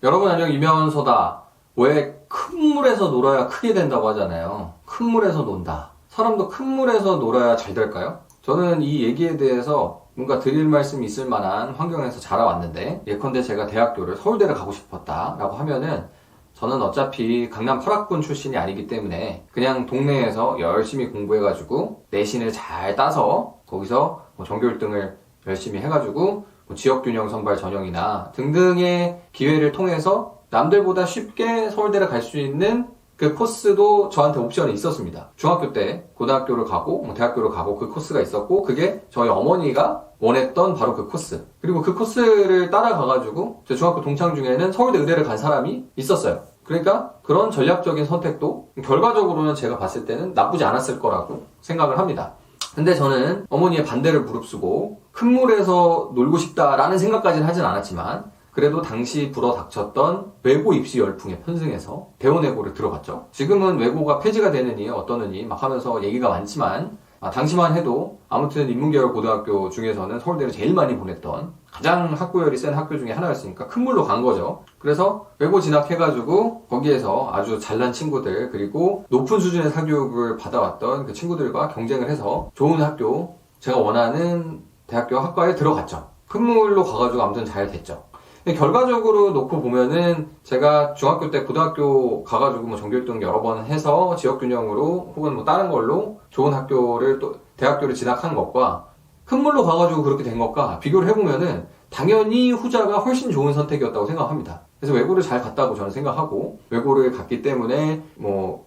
여러분 안녕, 이명원소다. 왜 큰 물에서 놀아야 크게 된다고 하잖아요. 큰 물에서 논다. 사람도 큰 물에서 놀아야 잘 될까요? 저는 이 얘기에 대해서 뭔가 드릴 말씀이 있을 만한 환경에서 자라왔는데, 예컨대 제가 대학교를 서울대를 가고 싶었다라고 하면은 저는 어차피 강남 8학군 출신이 아니기 때문에 그냥 동네에서 열심히 공부해가지고 내신을 잘 따서 거기서 전교 1등을 열심히 해가지고 지역균형 선발 전형이나 등등의 기회를 통해서 남들보다 쉽게 서울대를 갈 수 있는 그 코스도 저한테 옵션이 있었습니다. 중학교 때 고등학교를 가고 대학교를 가고 그 코스가 있었고, 그게 저희 어머니가 원했던 바로 그 코스. 그리고 그 코스를 따라가가지고 제 중학교 동창 중에는 서울대 의대를 간 사람이 있었어요. 그러니까 그런 전략적인 선택도 결과적으로는 제가 봤을 때는 나쁘지 않았을 거라고 생각을 합니다. 근데 저는 어머니의 반대를 무릅쓰고 큰 물에서 놀고 싶다라는 생각까지는 하진 않았지만, 그래도 당시 불어닥쳤던 외고 입시 열풍에 편승해서 대원외고를 들어갔죠. 지금은 외고가 폐지가 되느니 어떠느니 막 하면서 얘기가 많지만, 당시만 해도 아무튼 인문계열 고등학교 중에서는 서울대를 제일 많이 보냈던 가장 학구열이 센 학교 중에 하나였으니까 큰 물로 간 거죠. 그래서 외고 진학해가지고 거기에서 아주 잘난 친구들, 그리고 높은 수준의 사교육을 받아왔던 그 친구들과 경쟁을 해서 좋은 학교, 제가 원하는 대학교 학과에 들어갔죠. 큰 물로 가가지고 아무튼 잘 됐죠. 결과적으로 놓고 보면은 제가 중학교 때 고등학교 가가지고 전교 1등 여러 번 해서 지역균형으로 혹은 다른 걸로 좋은 학교를 또 대학교를 진학한 것과 큰 물로 가가지고 그렇게 된 것과 비교를 해보면은 당연히 후자가 훨씬 좋은 선택이었다고 생각합니다. 그래서 외고를 잘 갔다고 저는 생각하고, 외고를 갔기 때문에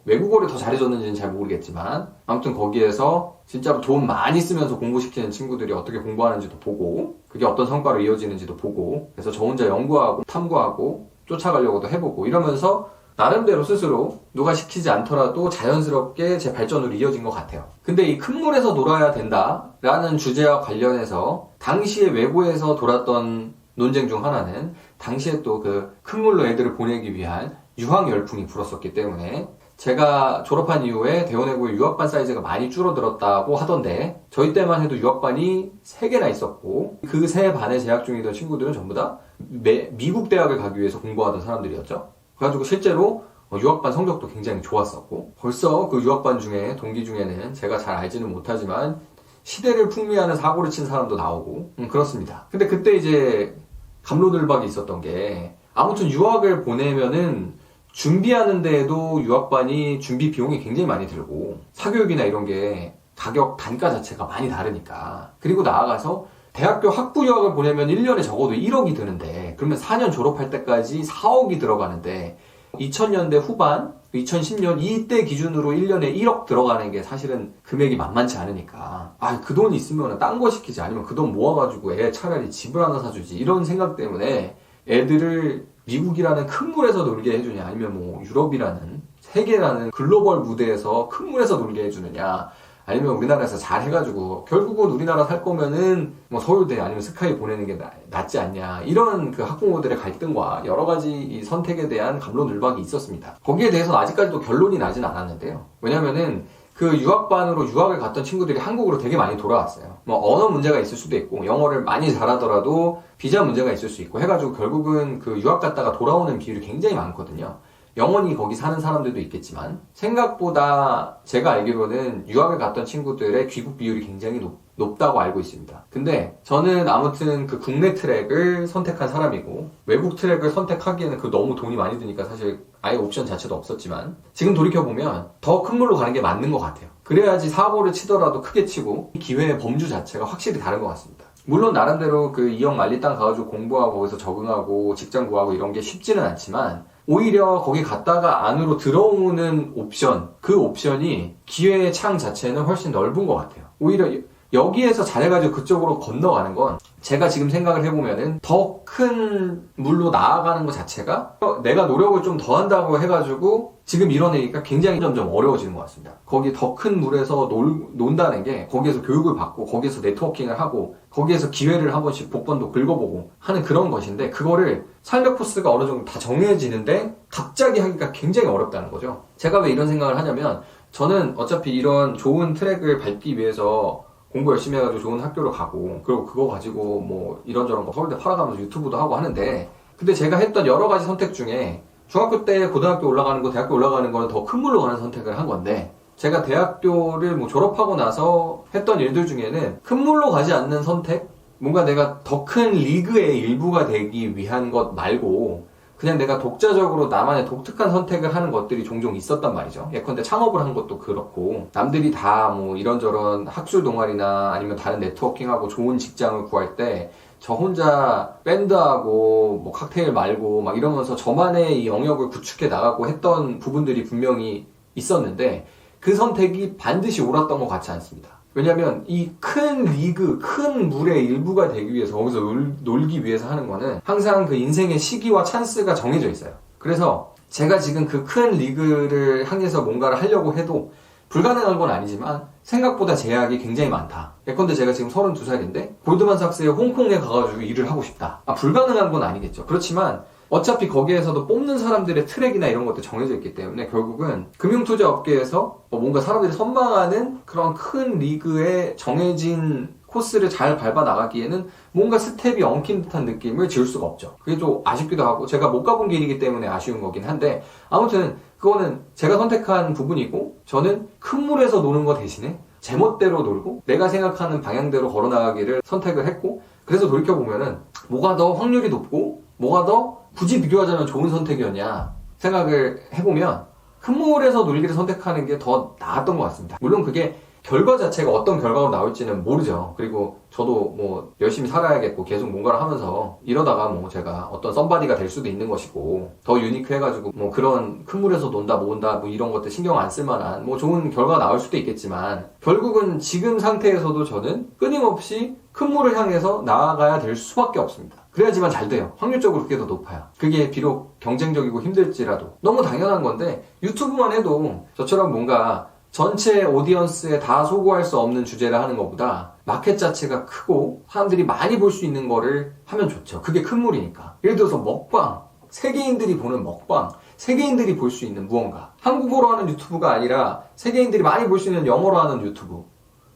외국어를 더 잘해줬는지는 잘 모르겠지만 아무튼 거기에서 진짜로 돈 많이 쓰면서 공부시키는 친구들이 어떻게 공부하는지도 보고, 그게 어떤 성과로 이어지는지도 보고, 그래서 저 혼자 연구하고 탐구하고 쫓아가려고도 해보고 이러면서 나름대로 스스로 누가 시키지 않더라도 자연스럽게 제 발전으로 이어진 것 같아요. 근데 이 큰 물에서 놀아야 된다라는 주제와 관련해서 당시에 외고에서 돌았던 논쟁 중 하나는, 당시에 또 그 큰 물로 애들을 보내기 위한 유학 열풍이 불었었기 때문에, 제가 졸업한 이후에 대원외고의 유학반 사이즈가 많이 줄어들었다고 하던데, 저희 때만 해도 유학반이 3개나 있었고 그 3반에 재학 중이던 친구들은 전부 다 미국 대학을 가기 위해서 공부하던 사람들이었죠. 그래가지고 실제로 유학반 성적도 굉장히 좋았었고, 벌써 그 유학반 중에 동기 중에는 제가 잘 알지는 못하지만 시대를 풍미하는 사고를 친 사람도 나오고 그렇습니다. 근데 그때 이제 갑로들박이 있었던 게, 아무튼 유학을 보내면은 준비하는 데에도 유학반이 준비 비용이 굉장히 많이 들고, 사교육이나 이런 게 가격 단가 자체가 많이 다르니까, 그리고 나아가서 대학교 학부 유학을 보내면 1년에 적어도 1억이 드는데, 그러면 4년 졸업할 때까지 4억이 들어가는데, 2000년대 후반, 2010년 이때 기준으로 1년에 1억 들어가는 게 사실은 금액이 만만치 않으니까, 그 돈 있으면 딴 거 시키지, 아니면 그 돈 모아가지고 애 차라리 집을 하나 사주지, 이런 생각 때문에 애들을 미국이라는 큰 물에서 놀게 해주냐, 아니면 유럽이라는, 세계라는 글로벌 무대에서 큰 물에서 놀게 해주느냐, 아니면 우리나라에서 잘 해가지고 결국은 우리나라 살 거면은 서울대 아니면 스카이 보내는 게 낫지 않냐, 이런 그 학부모들의 갈등과 여러 가지 이 선택에 대한 갑론을박이 있었습니다. 거기에 대해서 아직까지도 결론이 나진 않았는데요. 왜냐면은 그 유학반으로 유학을 갔던 친구들이 한국으로 되게 많이 돌아왔어요. 언어 문제가 있을 수도 있고, 영어를 많이 잘하더라도 비자 문제가 있을 수 있고 해가지고 결국은 그 유학 갔다가 돌아오는 비율이 굉장히 많거든요. 영원히 거기 사는 사람들도 있겠지만, 생각보다 제가 알기로는 유학을 갔던 친구들의 귀국 비율이 굉장히 높다고 알고 있습니다. 근데 저는 아무튼 그 국내 트랙을 선택한 사람이고, 외국 트랙을 선택하기에는 그 너무 돈이 많이 드니까 사실 아예 옵션 자체도 없었지만, 지금 돌이켜보면 더 큰 물로 가는 게 맞는 것 같아요. 그래야지 사고를 치더라도 크게 치고 기회의 범주 자체가 확실히 다른 것 같습니다. 물론 나름대로 그 2억 만리 땅 가가지고 공부하고 거기서 적응하고 직장 구하고 이런 게 쉽지는 않지만, 오히려 거기 갔다가 안으로 들어오는 옵션, 그 옵션이 기회의 창 자체는 훨씬 넓은 것 같아요. 오히려 여기에서 잘해가지고 그쪽으로 건너가는 건, 제가 지금 생각을 해보면은 더 큰 물로 나아가는 것 자체가 내가 노력을 좀 더 한다고 해가지고 지금 이뤄내기가 굉장히 점점 어려워지는 것 같습니다. 거기 더 큰 물에서 논다는 게, 거기에서 교육을 받고 거기에서 네트워킹을 하고 거기에서 기회를 한 번씩 복권도 긁어보고 하는 그런 것인데, 그거를 삶의 코스가 어느 정도 다 정해지는데 갑자기 하기가 굉장히 어렵다는 거죠. 제가 왜 이런 생각을 하냐면, 저는 어차피 이런 좋은 트랙을 밟기 위해서 공부 열심히 해가지고 좋은 학교를 가고, 그리고 그거 가지고 이런저런 거 서울대 팔아가면서 유튜브도 하고 하는데, 근데 제가 했던 여러 가지 선택 중에 중학교 때 고등학교 올라가는 거, 대학교 올라가는 거는 더 큰 물로 가는 선택을 한 건데, 제가 대학교를 뭐 졸업하고 나서 했던 일들 중에는 큰 물로 가지 않는 선택? 뭔가 내가 더 큰 리그의 일부가 되기 위한 것 말고 그냥 내가 독자적으로 나만의 독특한 선택을 하는 것들이 종종 있었단 말이죠. 예컨대 창업을 한 것도 그렇고, 남들이 다 뭐 이런저런 학술 동아리나 아니면 다른 네트워킹하고 좋은 직장을 구할 때 저 혼자 밴드하고 뭐 칵테일 말고 막 이러면서 저만의 이 영역을 구축해 나가고 했던 부분들이 분명히 있었는데, 그 선택이 반드시 옳았던 것 같지 않습니다. 왜냐면 이 큰 리그, 큰 물의 일부가 되기 위해서, 거기서 놀기 위해서 하는 거는 항상 그 인생의 시기와 찬스가 정해져 있어요. 그래서 제가 지금 그 큰 리그를 향해서 뭔가를 하려고 해도 불가능한 건 아니지만 생각보다 제약이 굉장히 많다. 예컨대 제가 지금 32살인데 골드만삭스의 홍콩에 가가지고 일을 하고 싶다. 불가능한 건 아니겠죠. 그렇지만 어차피 거기에서도 뽑는 사람들의 트랙이나 이런 것도 정해져 있기 때문에 결국은 금융투자 업계에서 뭔가 사람들이 선망하는 그런 큰 리그에 정해진 코스를 잘 밟아 나가기에는 뭔가 스텝이 엉킨 듯한 느낌을 지울 수가 없죠. 그게 좀 아쉽기도 하고 제가 못 가본 길이기 때문에 아쉬운 거긴 한데, 아무튼 그거는 제가 선택한 부분이고, 저는 큰 물에서 노는 거 대신에 제멋대로 놀고 내가 생각하는 방향대로 걸어나가기를 선택을 했고, 그래서 돌이켜보면은 뭐가 더 확률이 높고 뭐가 더 굳이 비교하자면 좋은 선택이었냐 생각을 해보면 큰 물에서 놀기를 선택하는 게 더 나았던 것 같습니다. 물론 그게 결과 자체가 어떤 결과로 나올지는 모르죠. 그리고 저도 뭐 열심히 살아야겠고 계속 뭔가를 하면서 이러다가 뭐 제가 어떤 썸바디가 될 수도 있는 것이고, 더 유니크 해가지고 뭐 그런 큰 물에서 논다 모은다 뭐 이런 것들 신경 안 쓸만한 뭐 좋은 결과가 나올 수도 있겠지만, 결국은 지금 상태에서도 저는 끊임없이 큰 물을 향해서 나아가야 될 수밖에 없습니다. 그래야지만 잘 돼요. 확률적으로 그게 더 높아요. 그게 비록 경쟁적이고 힘들지라도 너무 당연한 건데, 유튜브만 해도 저처럼 뭔가 전체 오디언스에 다 소구할 수 없는 주제를 하는 것보다 마켓 자체가 크고 사람들이 많이 볼 수 있는 거를 하면 좋죠. 그게 큰 물이니까. 예를 들어서 먹방, 세계인들이 보는 먹방, 세계인들이 볼 수 있는 무언가, 한국어로 하는 유튜브가 아니라 세계인들이 많이 볼 수 있는 영어로 하는 유튜브,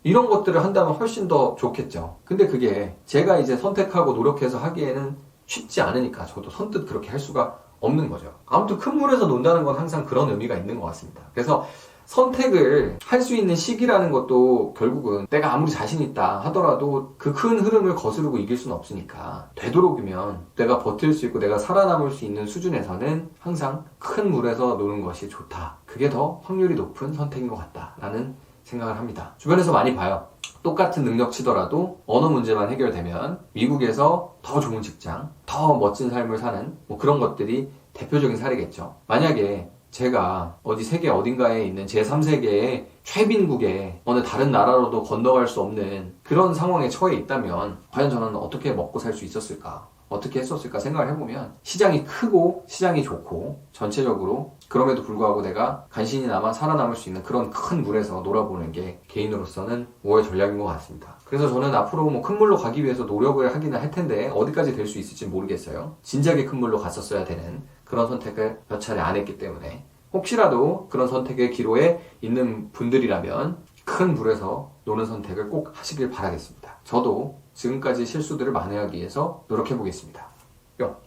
이런 것들을 한다면 훨씬 더 좋겠죠. 근데 그게 제가 이제 선택하고 노력해서 하기에는 쉽지 않으니까 저도 선뜻 그렇게 할 수가 없는 거죠. 아무튼 큰 물에서 논다는 건 항상 그런 의미가 있는 것 같습니다. 그래서 선택을 할 수 있는 시기라는 것도 결국은 내가 아무리 자신 있다 하더라도 그 큰 흐름을 거스르고 이길 수는 없으니까, 되도록이면 내가 버틸 수 있고 내가 살아남을 수 있는 수준에서는 항상 큰 물에서 노는 것이 좋다. 그게 더 확률이 높은 선택인 것 같다라는 생각을 합니다. 주변에서 많이 봐요. 똑같은 능력치더라도 언어 문제만 해결되면 미국에서 더 좋은 직장, 더 멋진 삶을 사는 뭐 그런 것들이 대표적인 사례겠죠. 만약에 제가 어디 세계 어딘가에 있는 제3세계의 최빈국에 어느 다른 나라로도 건너갈 수 없는 그런 상황에 처해 있다면 과연 저는 어떻게 먹고 살 수 있었을까? 어떻게 했었을까 생각을 해보면, 시장이 크고 시장이 좋고 전체적으로 그럼에도 불구하고 내가 간신히 남아 살아남을 수 있는 그런 큰 물에서 놀아보는 게 개인으로서는 5의 전략인 것 같습니다. 그래서 저는 앞으로 뭐 큰 물로 가기 위해서 노력을 하기는 할 텐데 어디까지 될 수 있을지 모르겠어요. 진작에 큰 물로 갔었어야 되는 그런 선택을 몇 차례 안 했기 때문에, 혹시라도 그런 선택의 기로에 있는 분들이라면 큰 물에서 노는 선택을 꼭 하시길 바라겠습니다. 저도 지금까지 실수들을 만회하기 위해서 노력해보겠습니다. 뿅!